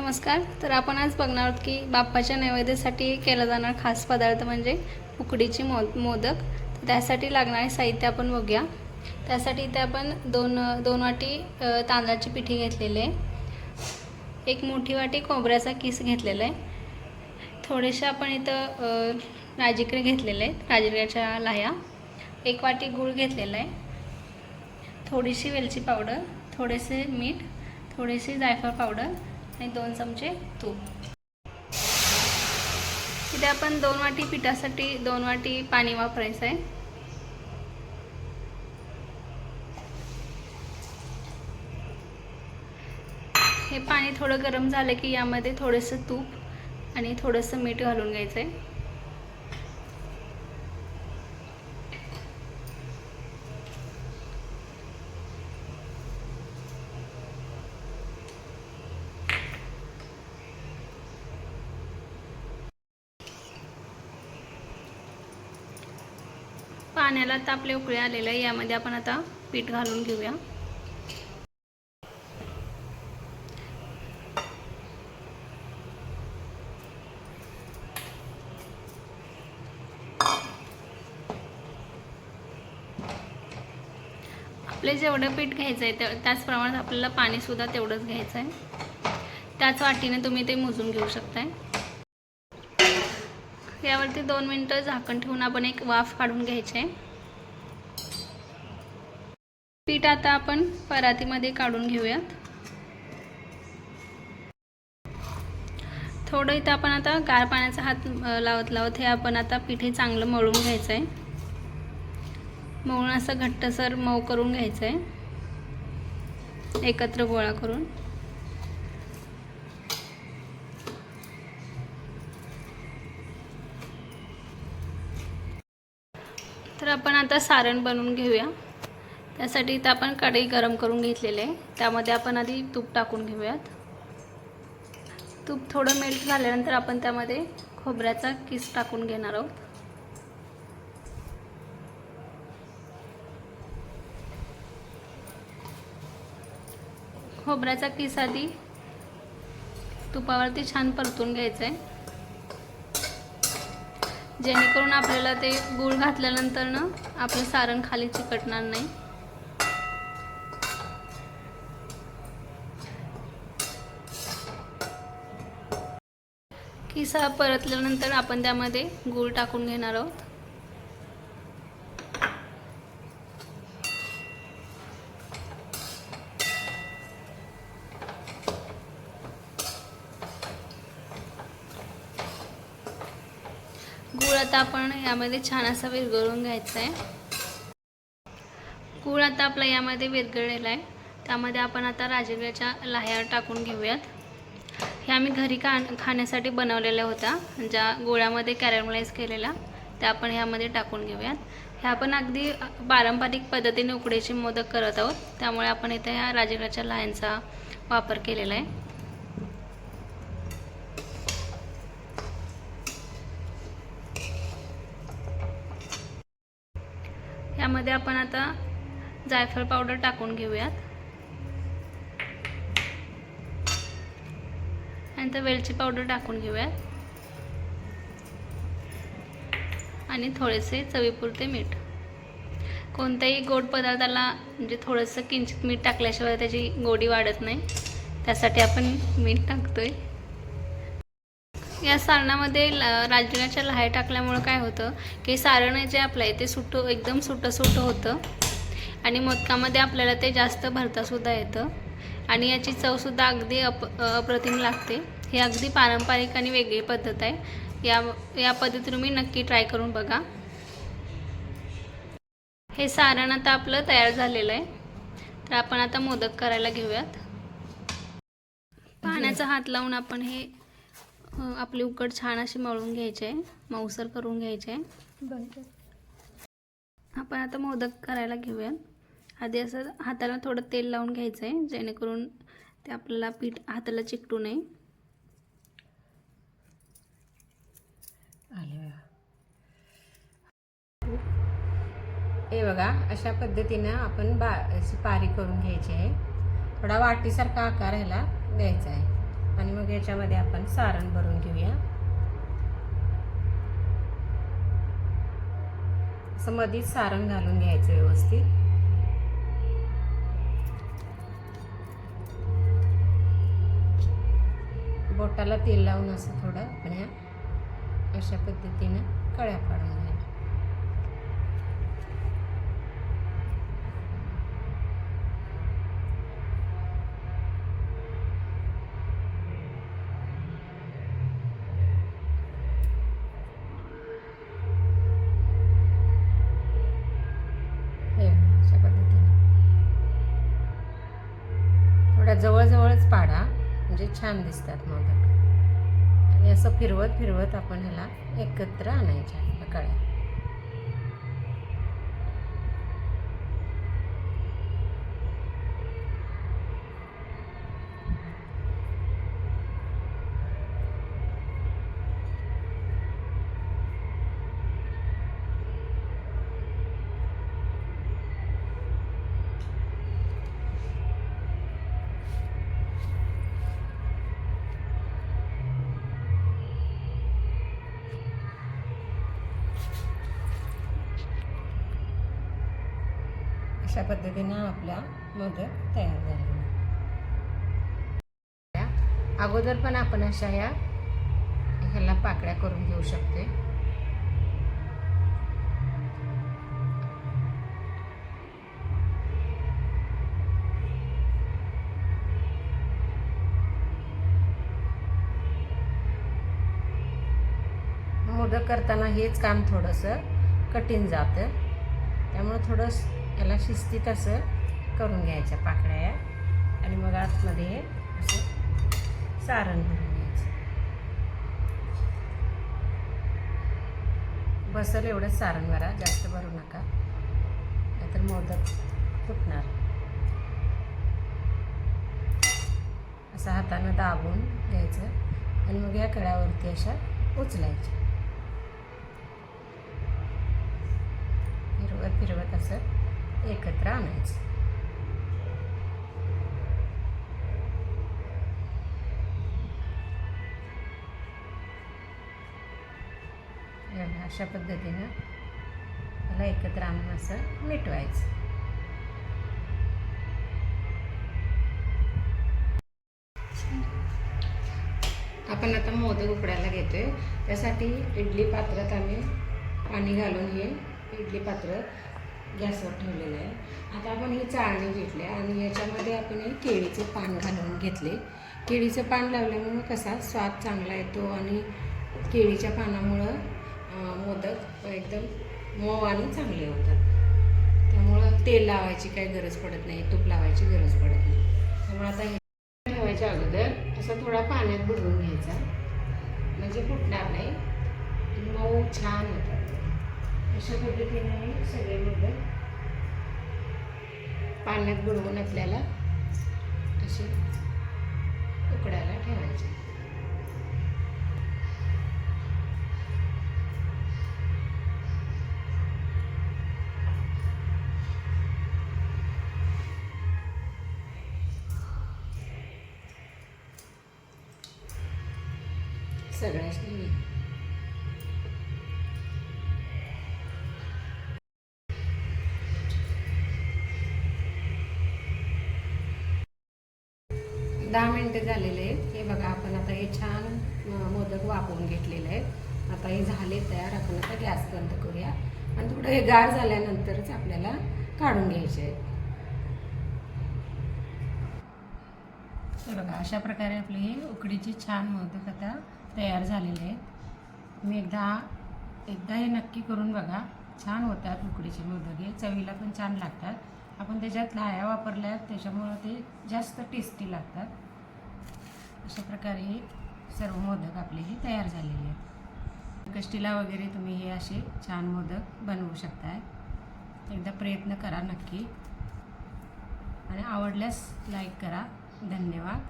नमस्कार. तर आपण आज बघणार आहोत की बाप्पाच्या नैवेद्यासाठी केला जाणारा खास पदार्थ म्हणजे उकडीचे मोदक. तर त्यासाठी लागणारे साहित्य आपण बघूया. त्यासाठी इथे आपण दोन वाटी तांदळाची पिठी घेतलेली आहे. एक मोठी वाटी खोबऱ्याचा किस घेतलेला आहे. थोडेसे आपण इथं राजिकरे घेतलेले आहेत, राजिकऱ्याच्या लाह्या. एक वाटी गूळ घेतलेला आहे. थोडीशी वेलची पावडर, थोडेसे मीठ, थोडीशी जायफळ पावडर आणि 2 चमचे तूप. इथे आपण 2 वाटी पिठासाठी 2 वाटी पाणी वापरायचं आहे. हे पाणी थोडं गरम झालं की यामध्ये थोडंसं तूप आणि थोडंसं मीठ घालून घ्यायचं आहे. पाण्याला तापले उकळे आलेलं आहे. यामध्ये आपण आता पीठ घालून घेऊया. आपले जेवढं पीठ घ्यायचं आहे त्याच प्रमाणात आपल्याला पाणी सुद्धा तेवढंच घ्यायचं आहे. त्याच वाटीने तुम्ही ते मोजून घेऊ शकताय. यावरती 2 मिनिटं झाकण ठेवून आपण एक वाफ काढून घ्यायची आहे. पीठ आता आपण परातीमध्ये काढून घेऊयात. थोडं इथं आपण आता गार पाण्याचा हात लावत हे आपण आता पीठ हे चांगलं मळून घ्यायचं आहे. मळून असं घट्टसर मऊ करून घ्यायचं आहे, एकत्र गोळा करून. तर आपण आता सारण बनवून घेऊया. त्यासाठी इथं आपण कढई गरम करून घेतलेली आहे. त्यामध्ये आपण आधी तूप टाकून घेऊयात. तूप थोडं मेल्ट झाल्यानंतर आपण त्यामध्ये खोबऱ्याचा किस टाकून घेणार आहोत. खोबऱ्याचा किस आधी तुपावरती छान परतून घ्यायचं आहे, जेणेकरून आपल्याला ते गूळ घातल्यानंतर ना आपलं सारण खाली चिकटणार नाही. किसा परतल्यानंतर आपण त्यामध्ये गूळ टाकून घेणार आहोत. गूळ आता आपण यामध्ये छान असं विरघळून घ्यायचं आहे. गूळ आता आपला यामध्ये विरघळलेला आहे. त्यामध्ये आपण आता राजगिऱ्याच्या लाह्या टाकून घेऊयात. हे आम्ही घरी खाण्यासाठी बनवलेल्या होत्या, ज्या गोळ्यामध्ये कॅरमलाइज केलेल्या, त्या आपण ह्यामध्ये टाकून घेऊयात. हे आपण अगदी पारंपरिक पद्धतीने उकडीचे मोदक करत आहोत, त्यामुळे आपण इथे ह्या राजगिऱ्याच्या लाह्यांचा वापर केलेला आहे. यामध्ये आपण आता जायफळ पावडर टाकून घेऊयात. नंतर वेलची पावडर टाकून घेऊयात आणि थोडेसे चवीपुरते मीठ. कोणत्याही गोड पदार्थाला म्हणजे थोडंसं किंचित मीठ टाकल्याशिवाय त्याची गोडी वाढत नाही, त्यासाठी आपण मीठ टाकतोय. या सारणामध्ये राजगिऱ्याच्या लाह्या टाकल्यामुळं काय होतं की सारण जे आपलं आहे ते एकदम सुटं होतं आणि मोदकामध्ये आपल्याला ते जास्त भरतासुद्धा येतं आणि याची चवसुद्धा अगदी अप्रतिम लागते. ही अगदी पारंपरिक आणि वेगळी पद्धत आहे. या पद्धतीने तुम्ही नक्की ट्राय करून बघा. हे सारण आता आपलं तयार झालेलं आहे. तर आपण आता मोदक करायला घेऊयात. पाण्याचा हात लावून आपण हे आपली उकड छान अशी मळून घ्यायची आहे, मऊसर करून घ्यायचे आहे. आपण आता मोदक करायला घेऊयात. आधी असं हाताला थोडं तेल लावून घ्यायचं आहे, जेणेकरून ते आपल्याला पीठ हाताला चिकटू नये. हे बघा, अशा पद्धतीनं आपण अशी पारी करून घ्यायची आहे. थोडा वाटीसारखा आकार ह्याला द्यायचा आहे आणि मग याच्यामध्ये आपण सारण भरून घेऊया. असं मधीच सारण घालून घ्यायचं व्यवस्थित. बोटाला तेल लावून असं थोडं आपण ह्या अशा पद्धतीनं कळ्या पाडून घ्या. अशा पद्धतीने थोड्या जवळजवळच पाडा, म्हणजे छान दिसतात मोदक. आणि असं फिरवत फिरवत आपण ह्याला एकत्र आणायच्या ह्या कळ्या. अशा पद्धतीने आपला मोदक तयार झालेला आहे. अगोदर पण आपण अशा ह्याला पाकळ्या करून घेऊ शकते. मोदक करताना हेच काम थोडंसं कठीण जातं, त्यामुळं थोडंसं याला शिस्तीत असं करून घ्यायच्या पाकळ्या आणि मग आतमध्ये असं सारण भरून घ्यायचं. बसल एवढंच सारण भरा, जास्त भरू नका, नाहीतर मोदक फुटणार. असं हातानं दाबून घ्यायचं आणि मग या कळ्यावरती अशा उचलायच्या. फिरवत फिरवत असं एकत्र आणायचं. अशा पद्धतीनं त्याला एकत्र आणून असं मिटवायचं. आपण आता मोदक उकडायला घेतोय. त्यासाठी इडली पात्रात आम्ही पाणी घालून हे इडली पात्र गॅसवर ठेवलेलं आहे. आता आपण ही चाळणी घेतली आणि याच्यामध्ये आपण हे केळीचे पान घालून घेतले. केळीचं पान लावल्यामुळं कसा स्वाद चांगला येतो आणि केळीच्या पानामुळं मोदक एकदम मऊ आणि चांगले होतात. त्यामुळं तेल लावायची काही गरज पडत नाही, तूप लावायची गरज पडत नाही. त्यामुळे आता हे ठेवायच्या अगोदर असं थोडा पाण्यात बुडवून घ्यायचा, म्हणजे फुटणार नाही, मऊ छान होतात. अशा पद्धतीने सगळे मोदक पाण्यात बुडवून आपल्याला असे उकडायला ठेवायचे. सगळ्याच 10 मिनिटं झालेले आहेत. हे बघा, आपण आता हे छान मोदक वाफवून घेतलेले आहेत. आता हे झाले तयार. आपण आता गॅस बंद करूया आणि थोडं हे गार झाल्यानंतरच आपल्याला काढून घ्यायचे आहेत. हे बघा, अशा प्रकारे आपले हे उकडीचे छान मोदक आता तयार झालेले आहेत. तुम्ही एकदा हे नक्की करून बघा. छान होतात उकडीचे मोदक. हे चवीला पण छान लागतात. आपण त्याच्यात लाह्या वापरल्या त्याच्यामुळं ते जास्त टेस्टी लागतात. अशा प्रकारे हे सर्व मोदक आपले हे तयार झालेले आहेत. कष्टीला वगैरे तुम्ही हे असे छान मोदक बनवू शकताय. एकदा प्रयत्न करा नक्की आणि आवडल्यास लाईक करा. धन्यवाद.